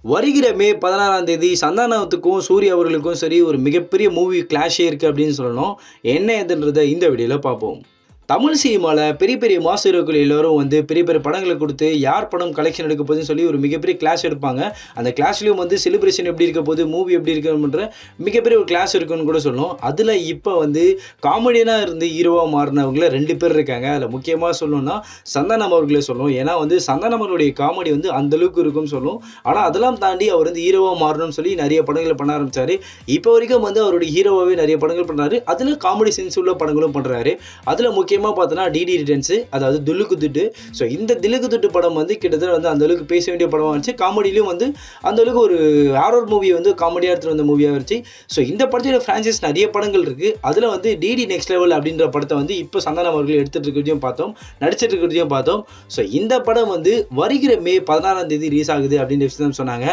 வருகிற மே 16ஆம் தேதி சந்தானத்துக்கும் சூர்யா அவர்களுக்கும் சரி ஒரு மிகப்பெரிய மூவி கிளாஷே இருக்குது அப்படின்னு சொல்லணும். என்ன ஏதுன்றத இந்த வீடியோவில் பார்ப்போம். தமிழ் சினிமாவில் பெரிய பெரிய மாஸ் ஹீரோக்கள் எல்லோரும் வந்து பெரிய பெரிய படங்களை கொடுத்து யார் படம் கலெக்ஷன் எடுக்க போகுதுன்னு சொல்லி ஒரு மிகப்பெரிய கிளாஸ் எடுப்பாங்க. அந்த கிளாஸ்லேயும் வந்து செலிப்ரேஷன் எப்படி இருக்க போகுது, மூவி எப்படி இருக்குன்ற மிகப்பெரிய ஒரு கிளாஸ் இருக்குன்னு கூட சொல்லணும். அதில் இப்போ வந்து காமெடியனாக இருந்து ஹீரோவாக மாறினவங்கள 2 பேர் இருக்காங்க. அதில் முக்கியமாக சொல்லணும்னா சந்தானம் அவர்களே சொல்லணும். ஏன்னா வந்து சந்தானம் அவர்களுடைய காமெடி வந்து அந்தளவுக்கு இருக்குன்னு சொல்லணும். ஆனால் அதெல்லாம் தாண்டி அவர் வந்து ஹீரோவாக மாறணும்னு சொல்லி நிறைய படங்களை பண்ண ஆரம்பித்தார். இப்போ வரைக்கும் வந்து அவருடைய ஹீரோவாகவே நிறைய படங்கள் பண்ணுறாரு. அதில் காமெடி சென்ஸ் உள்ள படங்களும் பண்ணுறாரு. அதில் முக்கியமாக பார்த்தோன்னா டிடி ரிட்டர்ன்ஸ், அதாவது துல்லுக்கு துட்டு. ஸோ இந்த தில்லுக்கு துட்டு படம் வந்து கிட்டத்தட்ட வந்து அந்தளவுக்கு பேச வேண்டிய படமாக இருந்துச்சு. காமெடியிலும் வந்து அந்தளவுக்கு ஒரு ஹாரர் மூவி வந்து காமெடியாக எடுத்துகிட்டு வந்த மூவியாக இருந்துச்சு. ஸோ இந்த படத்தோட ஃப்ரான்ச்சைஸ் நிறைய படங்கள் இருக்குது. அதில் வந்து டிடி நெக்ஸ்ட் லெவல் அப்படின்ற படத்தை வந்து இப்போ சந்தானம் அவர்கள் எடுத்துகிட்டு இருக்கிறதையும் பார்த்தோம், நடிச்சிட்டு இருக்கிறதையும் பார்த்தோம். ஸோ இந்த படம் வந்து வருகிற மே 16ஆம் தேதி ரிலீஸ் ஆகுது அப்படின்ற விஷயம் சொன்னாங்க.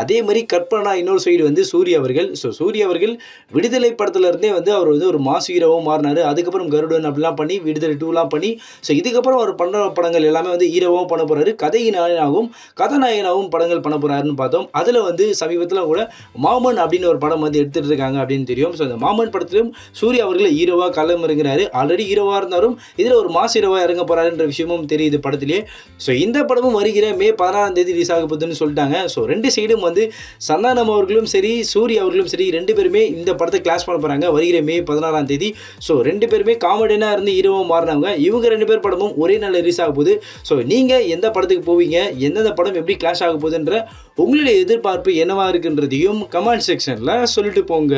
அதே மாதிரி கற்பனா இன்னொரு சைடு வந்து சூர்யா அவர்கள். ஸோ சூர்யா அவர்கள் விடுதலை படத்துலேருந்தே வந்து அவர் வந்து ஒரு மாஸ் ஹீரோவும் மாறினார். அதுக்கப்புறம் கருடன் அப்படிலாம் பண்ணி விடுதலை 2லாம் பண்ணி, ஸோ இதுக்கப்புறம் அவர் பண்ணுற படங்கள் எல்லாமே வந்து ஹீரோவும் பண்ண போகிறாரு, கதாநாயகனாகவும் படங்கள் பண்ண போகிறாருன்னு பார்த்தோம். அதில் வந்து சமீபத்தில் கூட மாமன் அப்படின்னு ஒரு படம் வந்து எடுத்துகிட்டு இருக்காங்க அப்படின்னு தெரியும். ஸோ அந்த மாமன் படத்திலும் சூர்யா அவர்கள் ஹீரோவாக களம் இறங்குறாரு. ஆல்ரெடி ஹீரோவாக இருந்தாலும் இதில் ஒரு மாஸ் ஹீரோவாக இறங்க போகிறாருன்ற விஷயமும் தெரியுது படத்திலே. ஸோ இந்த படமும் வருகிற மே 16ஆம் தேதி ரிலீஸ் ஆக போகுதுன்னு சொல்லிட்டாங்க. ஸோ 2 சைடும் வந்து சந்தானம் அவர்களும் சரி, சூர்யா அவர்களும் சரி 2 பேருமே இந்த படத்தை கிளாஸ் பண்ண போகிறாங்க வருகிற மே 16ஆம் தேதி. ஸோ 2 பேருமே காமெடியனாக இருந்து ஹீரோவாக மாறினவங்க. இவங்க 2 பேர் படமும் ஒரே நாள் ரிலீஸ் ஆக போகுது. ஸோ நீங்கள் எந்த படத்துக்கு போவீங்க, எந்தெந்த படம் எப்படி கிளாஷ் ஆக போகுதுன்ற உங்களுடைய எதிர்பார்ப்பு என்னவா இருக்குன்றதையும் கமெண்ட் செக்ஷனில் சொல்லிட்டு போங்க.